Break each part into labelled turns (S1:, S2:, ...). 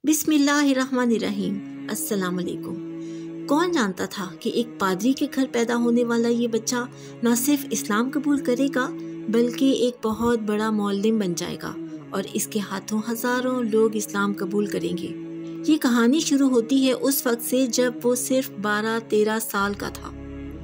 S1: बिस्मिल्लाहिर्रहमानिर्रहीम। अस्सलाम वालेकुम। कौन जानता था कि एक पादरी के घर पैदा होने वाला ये बच्चा न सिर्फ इस्लाम कबूल करेगा बल्कि एक बहुत बड़ा मौल्लिम बन जाएगा और इसके हाथों हज़ारों लोग इस्लाम कबूल करेंगे। ये कहानी शुरू होती है उस वक्त से जब वो सिर्फ 12-13 साल का था।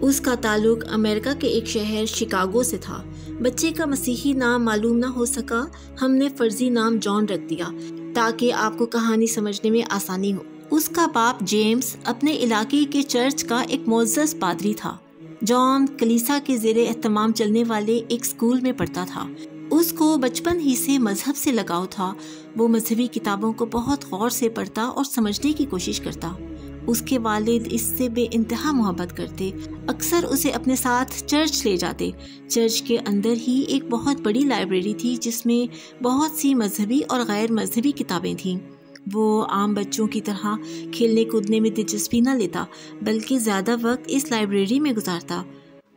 S1: उसका ताल्लुक अमेरिका के एक शहर शिकागो से था। बच्चे का मसीही नाम मालूम ना हो सका, हमने फर्जी नाम जॉन रख दिया ताकि आपको कहानी समझने में आसानी हो। उसका बाप जेम्स अपने इलाके के चर्च का एक मोअज़्ज़ज़ पादरी था। जॉन कलीसा के ज़ेरे एहतमाम चलने वाले एक स्कूल में पढ़ता था। उसको बचपन ही से मजहब से लगाव था। वो मजहबी किताबों को बहुत गौर से पढ़ता और समझने की कोशिश करता। उसके वालिद इससे बेइंतहा मोहब्बत करते। अक्सर उसे अपने साथ चर्च ले जाते। चर्च के अंदर ही एक बहुत बड़ी लाइब्रेरी थी जिसमें बहुत सी मजहबी और गैर मजहबी किताबें थीं। वो आम बच्चों की तरह खेलने कूदने में दिलचस्पी न लेता बल्कि ज़्यादा वक्त इस लाइब्रेरी में गुजारता।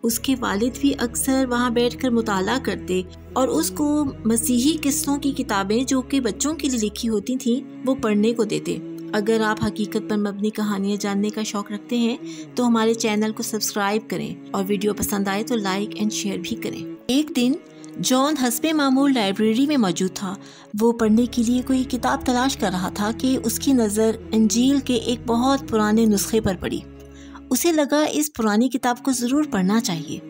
S1: उसके वालिद भी अक्सर वहाँ बैठकर मुताला करते और उसको मसीही किस्सों की किताबें जो कि बच्चों के लिए लिखी होती थीं वो पढ़ने को देते। अगर आप हकीकत पर मबनी कहानियाँ जानने का शौक़ रखते हैं तो हमारे चैनल को सब्सक्राइब करें और वीडियो पसंद आए तो लाइक एंड शेयर भी करें। एक दिन जॉन हस्बे मामूल लाइब्रेरी में मौजूद था। वो पढ़ने के लिए कोई किताब तलाश कर रहा था कि उसकी नज़र इंजील के एक बहुत पुराने नुस्खे पर पड़ी। उसे लगा इस पुरानी किताब को ज़रूर पढ़ना चाहिए।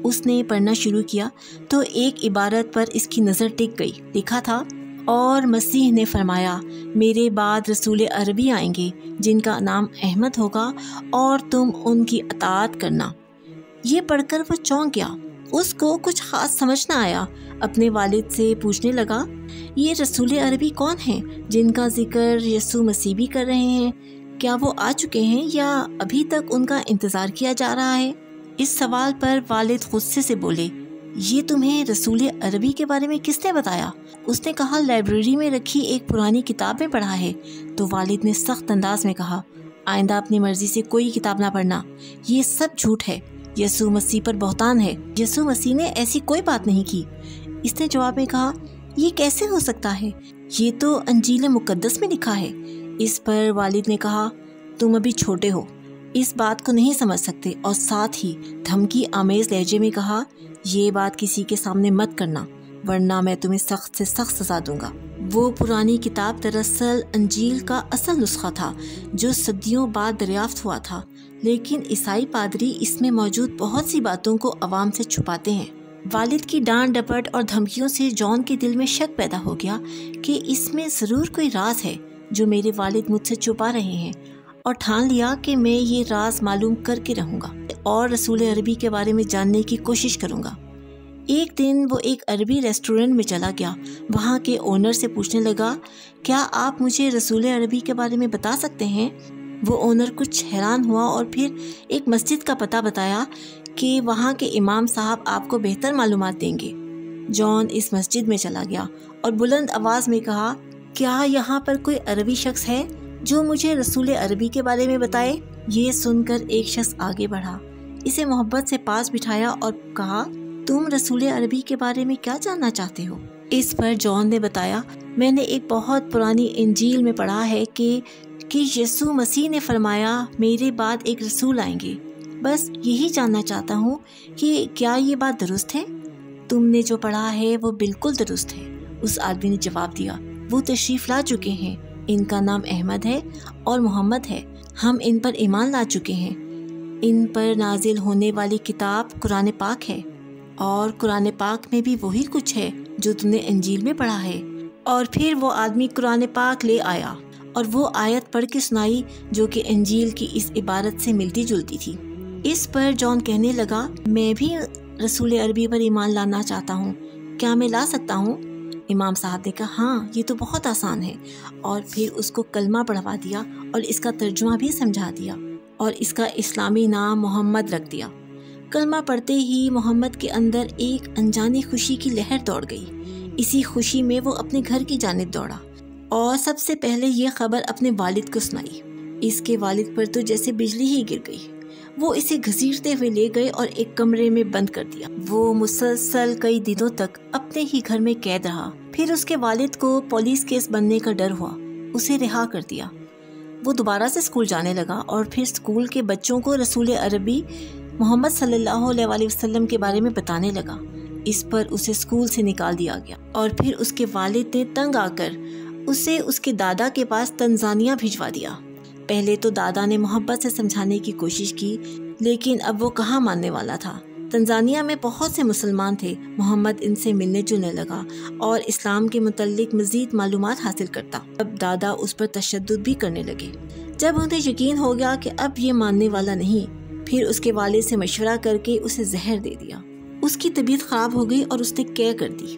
S1: उसने पढ़ना शुरू किया तो एक इबारत पर इसकी नज़र टिक गई। लिखा था, और मसीह ने फरमाया, मेरे बाद रसूल अरबी आएंगे जिनका नाम अहमद होगा और तुम उनकी अताअत करना। ये पढ़कर वो चौंक गया। उसको कुछ ख़ास समझ न आया। अपने वालिद से पूछने लगा, ये रसूल अरबी कौन हैं जिनका जिक्र यसू मसीह भी कर रहे हैं? क्या वो आ चुके हैं या अभी तक उनका इंतज़ार किया जा रहा है? इस सवाल पर वालिद गुस्से से बोले, ये तुम्हें रसूल अरबी के बारे में किसने बताया? उसने कहा, लाइब्रेरी में रखी एक पुरानी किताब में पढ़ा है। तो वालिद ने सख्त अंदाज में कहा, आइंदा अपनी मर्जी से कोई किताब ना पढ़ना। ये सब झूठ है। यसू मसीह पर बहतान है। यसू मसीह ने ऐसी कोई बात नहीं की। इसने जवाब में कहा, ये कैसे हो सकता है? ये तो अंजील मुकद्दस में लिखा है। इस पर वालिद ने कहा, तुम अभी छोटे हो, इस बात को नहीं समझ सकते। और साथ ही धमकी आमेज लहजे में कहा, ये बात किसी के सामने मत करना वरना मैं तुम्हें सख्त से सख्त सजा दूंगा। वो पुरानी किताब दरअसल अंजील का असल नुस्खा था जो सदियों बाद दरियाफ्त हुआ था, लेकिन ईसाई पादरी इसमें मौजूद बहुत सी बातों को अवाम से छुपाते हैं। वालिद की डांट डपट और धमकियों से जॉन के दिल में शक पैदा हो गया कि इसमें ज़रूर कोई राज है जो मेरे वालिद मुझसे छुपा रहे हैं, और ठान लिया कि मैं ये राज मालूम करके रहूँगा और रसूल अरबी के बारे में जानने की कोशिश करूँगा। एक दिन वो एक अरबी रेस्टोरेंट में चला गया। वहाँ के ओनर से पूछने लगा, क्या आप मुझे रसूल अरबी के बारे में बता सकते हैं? वो ओनर कुछ हैरान हुआ और फिर एक मस्जिद का पता बताया कि वहाँ के इमाम साहब आपको बेहतर मालूमात देंगे। जॉन इस मस्जिद में चला गया और बुलंद आवाज़ में कहा, क्या यहाँ पर कोई अरबी शख्स है जो मुझे रसूल अरबी के बारे में बताए? ये सुनकर एक शख्स आगे बढ़ा, इसे मोहब्बत से पास बिठाया और कहा, तुम रसूल अरबी के बारे में क्या जानना चाहते हो? इस पर जॉन ने बताया, मैंने एक बहुत पुरानी इंजील में पढ़ा है कि यसू मसीह ने फरमाया, मेरे बाद एक रसूल आएंगे। बस यही जानना चाहता हूँ कि क्या ये बात दुरुस्त है? तुमने जो पढ़ा है वो बिल्कुल दुरुस्त है। उस आदमी ने जवाब दिया, वो तशरीफ़ ला चुके हैं। इनका नाम अहमद है और मोहम्मद है। हम इन पर ईमान ला चुके हैं। इन पर नाजिल होने वाली किताब कुरान पाक है और कुरान पाक में भी वही कुछ है जो तुमने इंजील में पढ़ा है। और फिर वो आदमी कुरान पाक ले आया और वो आयत पढ़ के सुनाई जो कि इंजील की इस इबारत से मिलती जुलती थी। इस पर जॉन कहने लगा, मैं भी रसूल अरबी पर ईमान लाना चाहता हूँ, क्या मैं ला सकता हूँ? इमाम साहब ने कहा, हाँ, ये तो बहुत आसान है। और फिर उसको कलमा पढ़वा दिया और इसका तर्जुमा भी समझा दिया और इसका इस्लामी नाम मोहम्मद रख दिया। कलमा पढ़ते ही मोहम्मद के अंदर एक अनजानी खुशी की लहर दौड़ गई। इसी खुशी में वो अपने घर की जानिब दौड़ा और सबसे पहले ये खबर अपने वालिद को सुनाई। इसके वालिद पर तो जैसे बिजली ही गिर गई। वो इसे घसीटते हुए ले गए और एक कमरे में बंद कर दिया। वो मुसलसल कई दिनों तक अपने ही घर में कैद रहा। फिर उसके वालिद को पुलिस केस बनने का डर हुआ। اسے رہا کر دیا۔ وہ دوبارہ سے اسکول جانے لگا اور پھر اسکول کے بچوں کو رسول عربی محمد صلی اللہ علیہ وآلہ وسلم کے بارے میں بتانے لگا۔ اس پر اسے اسکول سے نکال دیا گیا اور پھر اس کے والد نے تنگ آ کر اسے اس کے دادا کے پاس تنزانیہ بھجوا دیا۔ پہلے تو دادا نے محبت سے سمجھانے کی کوشش کی، لیکن اب وہ کہاں ماننے والا تھا۔ تنزانیہ میں بہت سے مسلمان تھے۔ محمد ان سے ملنے جلنے لگا اور اسلام کے متعلق مزید معلومات حاصل کرتا۔ اب دادا اس پر تشدد بھی کرنے لگے۔ جب انہیں یقین ہو گیا کہ اب یہ ماننے والا نہیں، پھر اس کے والد سے مشورہ کر کے اسے زہر دے دیا۔ اس کی طبیعت خراب ہو گئی اور اس نے قے کر دی۔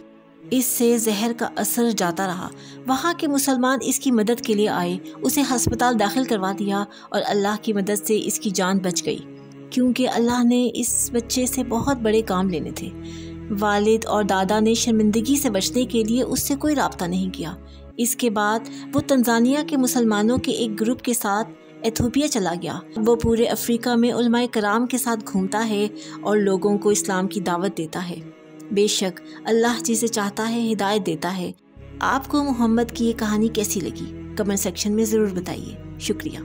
S1: اس سے زہر کا اثر جاتا رہا۔ وہاں کے مسلمان اس کی مدد کے لیے آئے، اسے ہسپتال داخل کروا دیا اور اللہ کی مدد سے اس کی جان بچ گئی، کیونکہ اللہ نے اس بچے سے بہت بڑے کام لینے تھے۔ والد اور دادا نے شرمندگی سے بچنے کے لیے اس سے کوئی رابطہ نہیں کیا۔ اس کے بعد وہ تنزانیہ کے مسلمانوں کے ایک گروپ کے ساتھ ایتھوپیا چلا گیا۔ وہ پورے افریقہ میں علماء کرام کے ساتھ گھومتا ہے اور لوگوں کو اسلام کی دعوت دیتا ہے۔ بے شک اللہ جسے چاہتا ہے ہدایت دیتا ہے۔ آپ کو محمد کی یہ کہانی کیسی لگی؟ کمنٹ سیکشن میں ضرور بتائیے۔ شکریہ۔